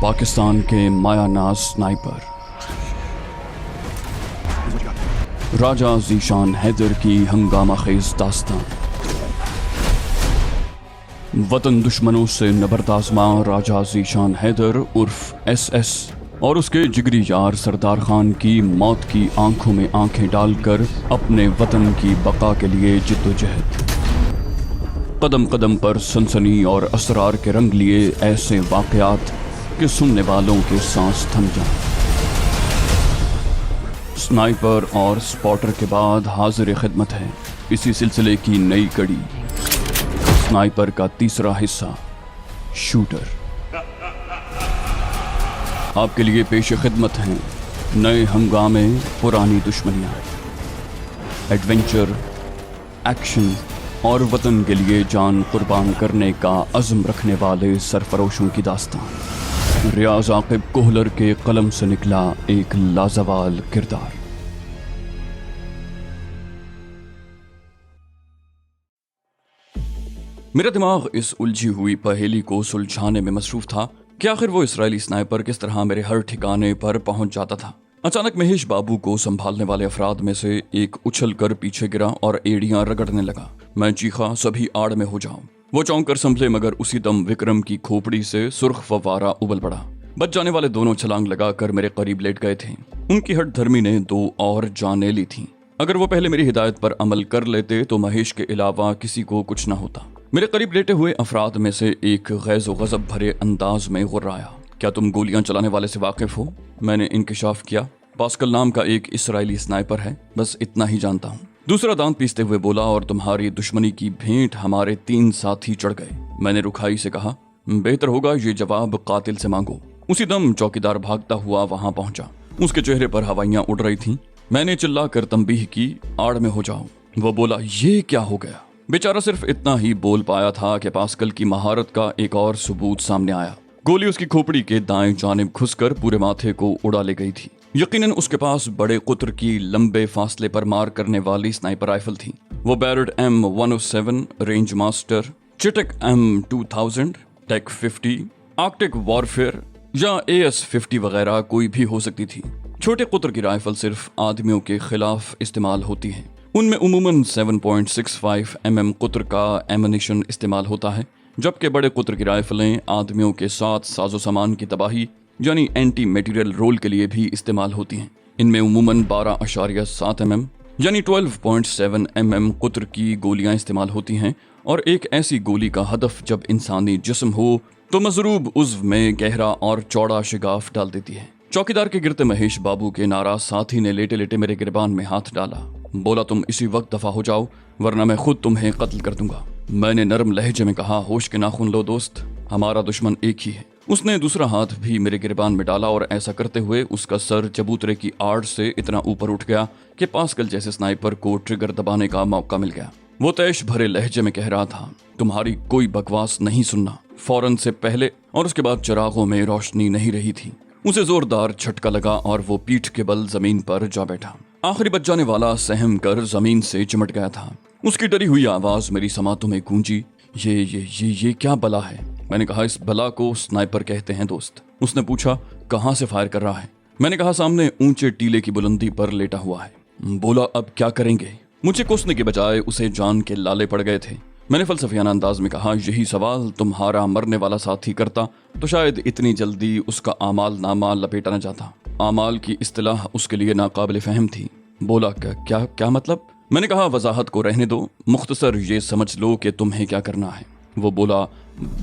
पाकिस्तान के मायानाज स्नाइपर राजा ज़ीशान हैदर की हंगामा खेज दास्तान। वतन दुश्मनों से नबर्द आज़मा राजा ज़ीशान हैदर उर्फ SS और उसके जिगरी यार सरदार खान की मौत की आंखों में आंखें डालकर अपने वतन की बका के लिए जिद्दोजहद। कदम कदम पर सनसनी और असरार के रंग लिए ऐसे वाक़यात कि सुनने वालों के सांस थम जाएं। स्नाइपर और स्पॉटर के बाद हाजिर खिदमत है इसी सिलसिले की नई कड़ी, स्नाइपर का तीसरा हिस्सा शूटर। आपके लिए पेश खिदमत हैं नए हंगामे, पुरानी दुश्मनियाँ, एडवेंचर, एक्शन और वतन के लिए जान कुर्बान करने का अज़्म रखने वाले सरफरोशों की दास्तान। रियाज आकिब कोहलर के कलम से निकला एक लाजवाल किरदार। मेरा दिमाग इस उलझी हुई पहेली को सुलझाने में मसरूफ था कि आखिर वो इस्राएली स्नाइपर किस तरह मेरे हर ठिकाने पर पहुंच जाता था। अचानक महेश बाबू को संभालने वाले अफराद में से एक उछल कर पीछे गिरा और एड़ियां रगड़ने लगा। मैं चीखा, सभी आड़ में हो जाऊं। वो चौंक कर संभले, मगर उसी दम विक्रम की खोपड़ी से सुर्ख फव्वारा उबल पड़ा। बच जाने वाले दोनों छलांग लगाकर मेरे करीब लेट गए थे। उनकी हट धर्मी ने 2 और जानें ली थीं। अगर वो पहले मेरी हिदायत पर अमल कर लेते तो महेश के अलावा किसी को कुछ न होता। मेरे करीब लेटे हुए अफराद में से एक गैज़ व गज़ब भरे अंदाज में गुर्राया, क्या तुम गोलियां चलाने वाले से वाकिफ हो? मैंने इंकिशाफ किया, पास्कल नाम का एक इस्राएली स्नाइपर है, बस इतना ही जानता हूँ। दूसरा दांत पीसते हुए बोला, और तुम्हारी दुश्मनी की भेंट हमारे 3 साथी चढ़ गए। मैंने रुखाई से कहा, बेहतर होगा ये जवाब कातिल से मांगो। उसी दम चौकीदार भागता हुआ वहां पहुंचा। उसके चेहरे पर हवाइयां उड़ रही थीं। मैंने चिल्लाकर तंबीह की, आड़ में हो जाओ। वो बोला, ये क्या हो गया? बेचारा सिर्फ इतना ही बोल पाया था कि पास्कल की महारत का एक और सबूत सामने आया। गोली उसकी खोपड़ी के दाएं जानिब घुसकर पूरे माथे को उड़ा ले गई थी। यकीनन उसके पास बड़े कुत्र की लंबे फासले पर मार करने वाली स्नाइपर राइफल थी। वो Barrett M107, range master, CheyTac M2000, Tac 50, arctic warfare या AS50 वगैरह कोई भी हो सकती थी। छोटे कुत्र की राइफल सिर्फ आदमियों के खिलाफ इस्तेमाल होती है। उनमें उमूमन 7.65 mm कुत्र का एमुनिशन इस्तेमाल होता है, जबकि बड़े कुत्र की राइफलें आदमियों के साथ साजो सामान की तबाही यानी एंटी मटेरियल रोल के लिए भी इस्तेमाल होती हैं। इनमें उमूमन 12.7 mm यानी 12.7 mm कुत्र की गोलियां इस्तेमाल होती हैं, और एक ऐसी गोली का हदफ जब इंसानी जिस्म हो तो मजरूब उज़्व में गहरा और चौड़ा शिगाफ डाल देती है। चौकीदार के गिरते महेश बाबू के नाराज साथी ने लेटे लेटे मेरे गिरबान में हाथ डाला। बोला, तुम इसी वक्त दफा हो जाओ वरना मैं खुद तुम्हें कत्ल कर दूंगा। मैंने नरम लहजे में कहा, होश के नाखून लो दोस्त, हमारा दुश्मन एक ही है। उसने दूसरा हाथ भी मेरे गिरबान में डाला और ऐसा करते हुए उसका सर चबूतरे की आड़ से इतना ऊपर उठ गया कि पास्कल जैसे स्नाइपर को ट्रिगर दबाने का मौका मिल गया। वो तैश भरे लहजे में कह रहा था, तुम्हारी कोई बकवास नहीं सुनना। फौरन से पहले और उसके बाद चिरागों में रोशनी नहीं रही थी। उसे जोरदार झटका लगा और वो पीठ के बल जमीन पर जा बैठा। आखिरी बच जाने वाला सहम कर जमीन से चिमट गया था। उसकी डरी हुई आवाज मेरी समातों में गूंजी, ये क्या बला है? मैंने कहा, इस बला को स्नाइपर कहते हैं दोस्त। उसने पूछा, कहाँ से फायर कर रहा है? मैंने कहा, सामने ऊंचे टीले की बुलंदी पर लेटा हुआ है। बोला, अब क्या करेंगे? मुझे कोसने के बजाय उसे जान के लाले पड़ गए थे। मैंने फलसफियाना अंदाज में कहा, यही सवाल तुम्हारा मरने वाला साथी करता तो शायद इतनी जल्दी उसका आमाल नामा लपेटा न जाता। आमाल की इस्तिलाह उसके लिए नाकाबिल फहम थी। बोला, क्या मतलब? मैंने कहा, वजाहत को रहने दो, मुख्तसर ये समझ लो कि तुम्हें क्या करना है। वो बोला,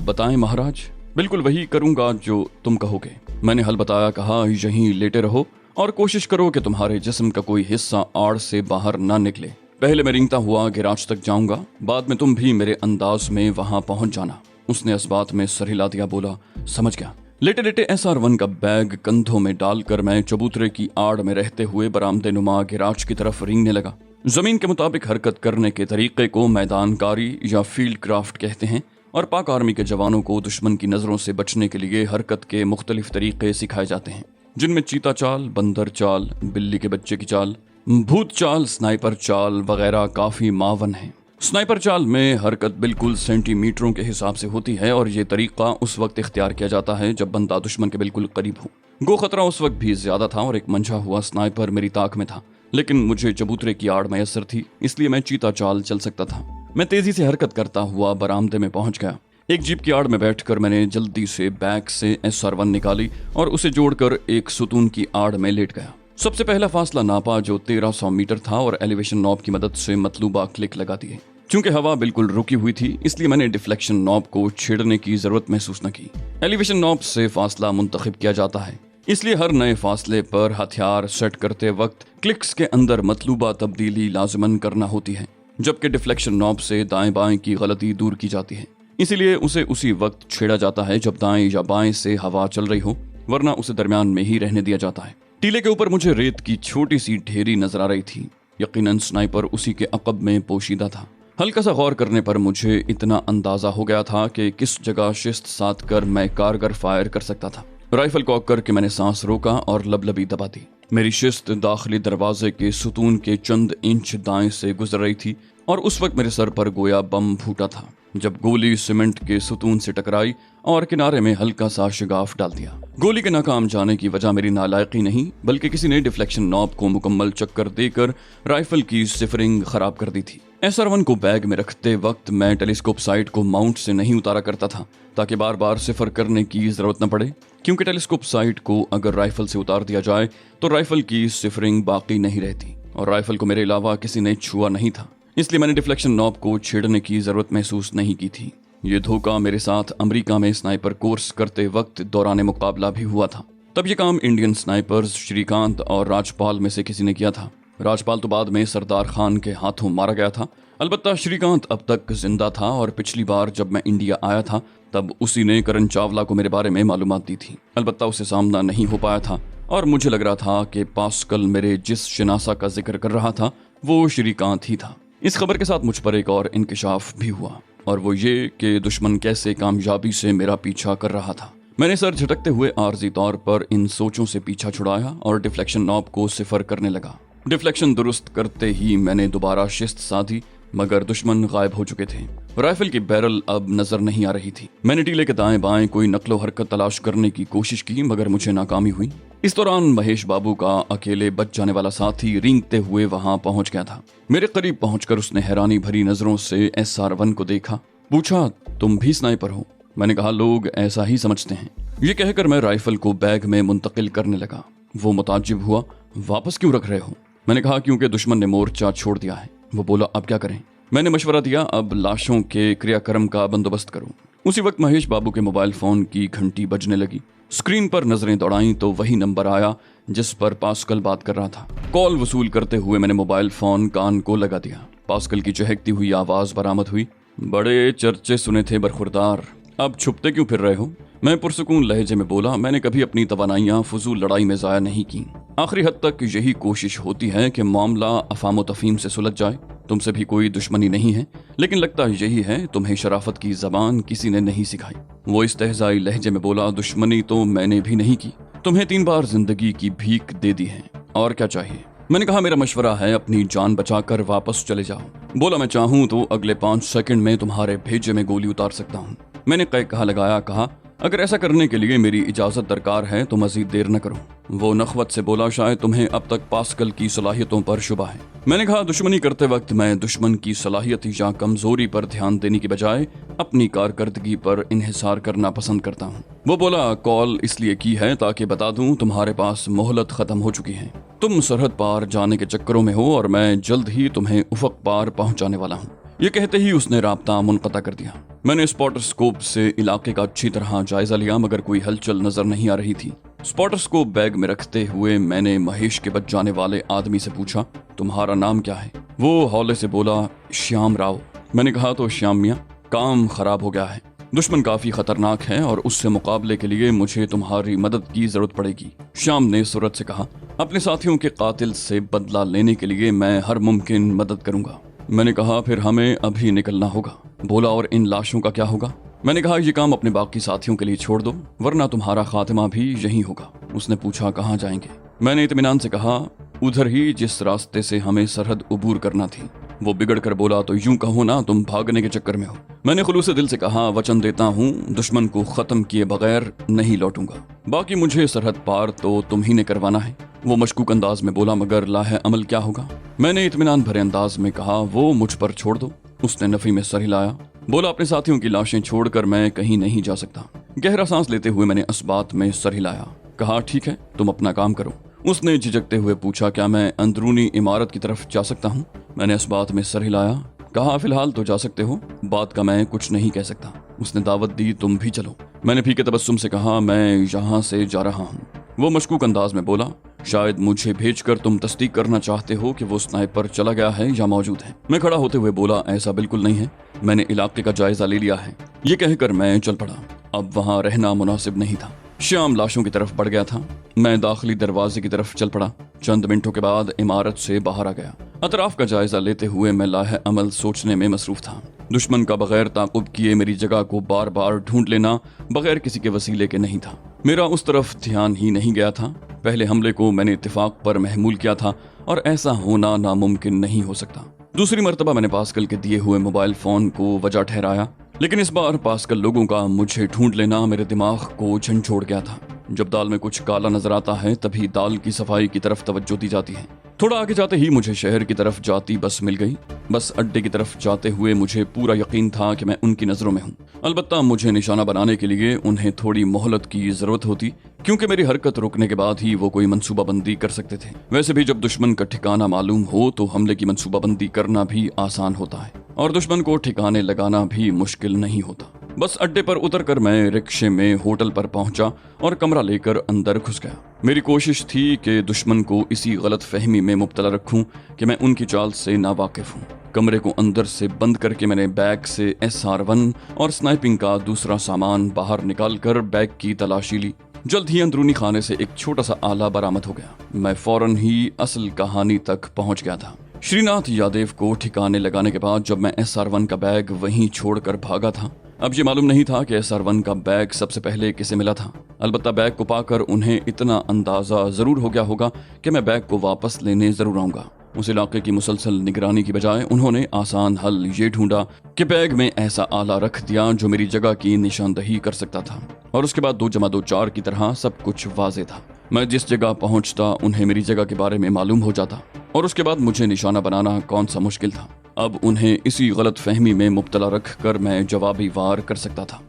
बताएं महाराज। बिल्कुल वही करूंगा जो तुम कहोगे। मैंने हल बताया, कहा, यहीं लेटे रहो और कोशिश करो कि तुम्हारे जिस्म का कोई हिस्सा आड़ से बाहर ना निकले। पहले मैं रेंगता हुआ गिराज तक जाऊंगा, बाद में तुम भी मेरे अंदाज में वहां पहुंच जाना। उसने इस बात में सर हिला दिया। बोला, समझ गया। लेटे लेटे SR1 का बैग कंधों में डालकर मैं चबूतरे की आड़ में रहते हुए बरामदे नुमा गिराज की तरफ रेंगने लगा। जमीन के मुताबिक हरकत करने के तरीके को मैदानकारी या फील्ड क्राफ्ट कहते हैं, और पाक आर्मी के जवानों को दुश्मन की नजरों से बचने के लिए हरकत के मुख्तलिफ तरीके सिखाए जाते हैं, जिनमें चीता चाल, बंदर चाल, बिल्ली के बच्चे की चाल, भूत चाल, स्नाइपर चाल वगैरह काफी मावन हैं। स्नाइपर चाल में हरकत बिल्कुल सेंटीमीटरों के हिसाब से होती है और ये तरीका उस वक्त इख्तियार किया जाता है जब बंदा दुश्मन के बिल्कुल करीब हो। गो खतरा उस वक्त भी ज्यादा था और एक मंझा हुआ स्नाइपर मेरी ताक में था, लेकिन मुझे चबूतरे की आड़ मैसर थी, इसलिए मैं चीता चाल चल सकता था। मैं तेजी से हरकत करता हुआ बरामदे में पहुंच गया। एक जीप की आड़ में बैठकर मैंने जल्दी से बैग से SR-1 निकाली और उसे जोड़कर एक सुतून की आड़ में लेट गया। सबसे पहला फासला नापा जो 1300 मीटर था और एलिवेशन नॉब की मदद से मतलूबा क्लिक लगा दिए। क्योंकि हवा बिल्कुल रुकी हुई थी इसलिए मैंने डिफ्लेक्शन नॉब को छेड़ने की जरूरत महसूस न की। एलिवेशन नॉब से फासला मुंतखब किया जाता है, इसलिए हर नए फासले पर हथियार सेट करते वक्त क्लिक्स के अंदर मतलूबा तब्दीली लाजमन करना होती है, जबकि डिफ्लेक्शन नॉब से दाएं बाएं की गलती दूर की जाती है। इसीलिए उसे उसी वक्त छेड़ा जाता है जब दाएं या बाएं से हवा चल रही हो, वरना उसे दरमियान में ही रहने दिया जाता है। टीले के ऊपर मुझे रेत की छोटी सी ढेरी नजर आ रही थी। यकीनन स्नाइपर उसी के अकब में पोशीदा था। हल्का सा गौर करने पर मुझे इतना अंदाजा हो गया था कि किस जगह शिस्त साध कर मैं कारगर फायर कर सकता था। राइफल कॉक करके मैंने सांस रोका और लबलबी दबा दी। मेरी शिस्त दाखिली दरवाजे के सुतून के चंद इंच दाएं से गुजर रही थी और उस वक्त मेरे सर पर गोया बम फूटा था जब गोली सीमेंट के सुतून से टकराई और किनारे में हल्का सा शिगाफ डाल दिया। गोली के नाकाम जाने की वजह मेरी नालायकी नहीं, बल्कि किसी ने डिफ्लेक्शन नॉब को मुकम्मल चक्कर देकर राइफल की सिफरिंग खराब कर दी थी। SR-1 को बैग में रखते वक्त मैं टेलीस्कोप साइट को माउंट से नहीं उतारा करता था ताकि बार बार सिफर करने की जरूरत न पड़े, क्योंकि टेलीस्कोप साइट को अगर राइफल से उतार दिया जाए तो राइफल की सिफरिंग बाकी नहीं रहती और राइफल को मेरे अलावा किसी ने छुआ नहीं था, इसलिए मैंने डिफ्लेक्शन नॉब को छेड़ने की जरूरत महसूस नहीं की थी। ये धोखा मेरे साथ अमेरिका में स्नाइपर कोर्स करते वक्त दौरान मुकाबला भी हुआ था। तब ये काम इंडियन स्नाइपर्स श्रीकांत और राजपाल में से किसी ने किया था। राजपाल तो बाद में सरदार खान के हाथों मारा गया था। अलबत्ता श्रीकांत अब तक जिंदा था और पिछली बार जब मैं इंडिया आया था तब उसी ने करण चावला को मेरे बारे में मालूमात दी थी। अलबत्ता उसे सामना नहीं हो पाया था और मुझे लग रहा था कि पास्कल मेरे जिस शनासा का जिक्र कर रहा था वो श्रीकांत ही था। इस खबर के साथ मुझ पर एक और इंकशाफ भी हुआ और वो ये कि दुश्मन कैसे कामयाबी से मेरा पीछा कर रहा था। मैंने सर झटकते हुए आर्जी तौर पर इन सोचों से पीछा छुड़ाया और डिफ्लेक्शन नॉब को सिफर करने लगा। डिफ्लेक्शन दुरुस्त करते ही मैंने दोबारा शिस्त साधी, मगर दुश्मन गायब हो चुके थे। राइफल की बैरल अब नजर नहीं आ रही थी। मैंने टीले के दाएं बाएं कोई नकलो हरकत तलाश करने की कोशिश की, मगर मुझे नाकामी हुई। इस दौरान महेश बाबू का अकेले बच जाने वाला साथी रेंगते हुए वहां पहुंच गया था। मेरे करीब पहुंचकर उसने हैरानी भरी नजरों से SR-1 को देखा। पूछा, तुम भी स्नाइपर हो? मैंने कहा, लोग ऐसा ही समझते हैं। ये कहकर मैं राइफल को बैग में मुंतकिल करने लगा। वो मुताज्जिब हुआ, वापस क्यों रख रहे हो? मैंने कहा, क्योंकि दुश्मन ने मोर्चा छोड़ दिया है। वो बोला, अब क्या करें? मैंने मशवरा दिया, अब लाशों के क्रियाक्रम का बंदोबस्त करूं। उसी वक्त महेश बाबू के मोबाइल फोन की घंटी बजने लगी। स्क्रीन पर नजरें दौड़ाईं तो वही नंबर आया जिस पर पास्कल बात कर रहा था। कॉल वसूल करते हुए मैंने मोबाइल फोन कान को लगा दिया। पास्कल की चहकती हुई आवाज बरामद हुई। बड़े चर्चे सुने थे बरखुरदार, अब छुपते क्यों फिर रहे हो? मैं पुरसुकून लहजे में बोला, मैंने कभी अपनी तवानाइयां फजूल लड़ाई में जाया नहीं की। आखिरी हद तक यही कोशिश होती है कि मामला अफाम तफहीम से सुलझ जाए। तुमसे भी कोई दुश्मनी नहीं है, लेकिन लगता यही है तुम्हें शराफत की जबान किसी ने नहीं सिखाई। वो इस्तेहज़ाई लहजे में बोला, दुश्मनी तो मैंने भी नहीं की, तुम्हें 3 बार जिंदगी की भीख दे दी है, और क्या चाहिए? मैंने कहा, मेरा मशवरा है अपनी जान बचाकर वापस चले जाओ। बोला, मैं चाहूं तो अगले 5 सेकंड में तुम्हारे भेजे में गोली उतार सकता हूं। मैंने कहा लगाया, कहा, अगर ऐसा करने के लिए मेरी इजाजत दरकार है तो मजीद देर न करो। वो नखवत से बोला, शायद तुम्हें अब तक पास्कल की सलाहियतों पर शुबा है। मैंने कहा, दुश्मनी करते वक्त मैं दुश्मन की सलाहियत या कमजोरी पर ध्यान देने की बजाय अपनी कारकर्दगी पर इन्हिसार करना पसंद करता हूँ। वो बोला, कॉल इसलिए की है ताकि बता दूं तुम्हारे पास मोहलत खत्म हो चुकी है। तुम सरहद पार जाने के चक्करों में हो और मैं जल्द ही तुम्हें उफक पार पहुंचाने वाला हूँ। ये कहते ही उसने राब्ता मुनक़ता कर दिया। मैंने स्पॉटर स्कोप से इलाके का अच्छी तरह जायजा लिया, मगर कोई हलचल नजर नहीं आ रही थी। स्पॉटर स्कोप बैग में रखते हुए मैंने महेश के बच जाने वाले आदमी से पूछा, तुम्हारा नाम क्या है? वो हौले से बोला, श्याम राव। मैंने कहा, तो श्याम मियाँ, काम खराब हो गया है। दुश्मन काफी खतरनाक है और उससे मुकाबले के लिए मुझे तुम्हारी मदद की जरूरत पड़ेगी। श्याम ने सूरत से कहा, अपने साथियों के कातिल से बदला लेने के लिए मैं हर मुमकिन मदद करूंगा। मैंने कहा, फिर हमें अभी निकलना होगा। बोला, और इन लाशों का क्या होगा? मैंने कहा, ये काम अपने बाकी साथियों के लिए छोड़ दो, वरना तुम्हारा खात्मा भी यहीं होगा। उसने पूछा, कहाँ जाएंगे? मैंने इत्मीनान से कहा, उधर ही जिस रास्ते से हमें सरहद उबूर करना थी। वो बिगड़ कर बोला, तो यूं कहो ना तुम भागने के चक्कर में हो। मैंने खुलूसे दिल से कहा, वचन देता हूँ दुश्मन को खत्म किए बगैर नहीं लौटूंगा, बाकी मुझे सरहद पार तो तुम ही ने करवाना है। वो मशकूक अंदाज में बोला, मगर लाहे अमल क्या होगा? मैंने इत्मीनान भरे अंदाज में कहा, वो मुझ पर छोड़ दो। उसने नफी में सर हिलाया, बोला, अपने साथियों की लाशें छोड़कर मैं कहीं नहीं जा सकता। गहरा सांस लेते हुए मैंने इस बात में सर हिलाया, कहा, ठीक है, तुम अपना काम करो। उसने झिझकते हुए पूछा, क्या मैं अंदरूनी इमारत की तरफ जा सकता हूँ? मैंने इस बात में सर हिलाया, कहा, फिलहाल तो जा सकते हो, बात का मैं कुछ नहीं कह सकता। उसने दावत दी, तुम भी चलो। मैंने फीके तबस्सुम से कहा, मैं यहाँ से जा रहा हूँ। वो मशकूक अंदाज में बोला, शायद मुझे भेजकर तुम तस्दीक करना चाहते हो कि वो स्नाइपर चला गया है या मौजूद है। मैं खड़ा होते हुए बोला, ऐसा बिल्कुल नहीं है, मैंने इलाके का जायजा ले लिया है। ये कहकर मैं चल पड़ा। अब वहाँ रहना मुनासिब नहीं था। श्याम लाशों की तरफ बढ़ गया था। मैं दाखिली दरवाजे की तरफ चल पड़ा। चंद मिनटों के बाद इमारत से बाहर आ गया। अतराफ का जायजा लेते हुए मैं लाहे अमल सोचने में मसरूफ था। दुश्मन का बगैर ताकुब किए मेरी जगह को बार बार ढूंढ लेना बगैर किसी के वसीले के नहीं था। मेरा उस तरफ ध्यान ही नहीं गया था। पहले हमले को मैंने इत्तेफाक पर महमूल किया था और ऐसा होना नामुमकिन नहीं हो सकता। दूसरी मर्तबा मैंने पास्कल के दिए हुए मोबाइल फोन को वजह ठहराया, लेकिन इस बार पास्कल लोगों का मुझे ढूंढ लेना मेरे दिमाग को झंझोड़ गया था। जब दाल में कुछ काला नजर आता है तभी दाल की सफाई की तरफ तवज्जो दी जाती है। थोड़ा आगे जाते ही मुझे शहर की तरफ जाती बस मिल गई। बस अड्डे की तरफ जाते हुए मुझे पूरा यकीन था कि मैं उनकी नजरों में हूँ। अलबत्ता मुझे निशाना बनाने के लिए उन्हें थोड़ी मोहलत की जरूरत होती, क्योंकि मेरी हरकत रुकने के बाद ही वो कोई मंसूबाबंदी कर सकते थे। वैसे भी जब दुश्मन का ठिकाना मालूम हो तो हमले की मंसूबाबंदी करना भी आसान होता है और दुश्मन को ठिकाने लगाना भी मुश्किल नहीं होता। बस अड्डे पर उतरकर मैं रिक्शे में होटल पर पहुंचा और कमरा लेकर अंदर घुस गया। मेरी कोशिश थी कि दुश्मन को इसी गलत फहमी में मुब्तला रखूं कि मैं उनकी चाल से नावाकिफ हूं। कमरे को अंदर से बंद करके मैंने बैग से SR1 और स्नाइपिंग का दूसरा सामान बाहर निकालकर बैग की तलाशी ली। जल्द ही अंदरूनी खाने से एक छोटा सा आला बरामद हो गया। मैं फौरन ही असल कहानी तक पहुंच गया था। श्रीनाथ यादव को ठिकाने लगाने के बाद जब मैं SR1 का बैग वहीं छोड़कर भागा था, अब ये मालूम नहीं था कि SR1 का बैग सबसे पहले किसे मिला था। अलबत्ता बैग को पाकर उन्हें इतना अंदाजा जरूर हो गया होगा कि मैं बैग को वापस लेने जरूर आऊंगा। उस इलाके की मुसलसल निगरानी की बजाय उन्होंने आसान हल ये ढूंढा कि बैग में ऐसा आला रख दिया जो मेरी जगह की निशानदही कर सकता था, और उसके बाद 2 + 2 = 4 की तरह सब कुछ वाज़ेह था। मैं जिस जगह पहुंचता उन्हें मेरी जगह के बारे में मालूम हो जाता, और उसके बाद मुझे निशाना बनाना कौन सा मुश्किल था। अब उन्हें इसी गलत फहमी में मुब्तला रख कर मैं जवाबी वार कर सकता था।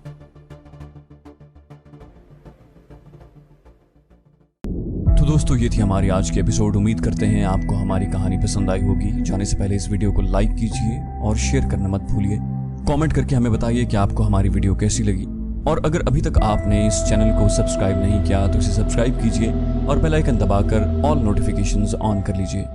तो दोस्तों, ये थी हमारी आज की एपिसोड। उम्मीद करते हैं आपको हमारी कहानी पसंद आई होगी। जाने से पहले इस वीडियो को लाइक कीजिए और शेयर करना मत भूलिए। कमेंट करके हमें बताइए कि आपको हमारी वीडियो कैसी लगी, और अगर अभी तक आपने इस चैनल को सब्सक्राइब नहीं किया तो इसे सब्सक्राइब कीजिए और बेल आइकन दबाकर ऑल नोटिफिकेशंस ऑन कर लीजिए।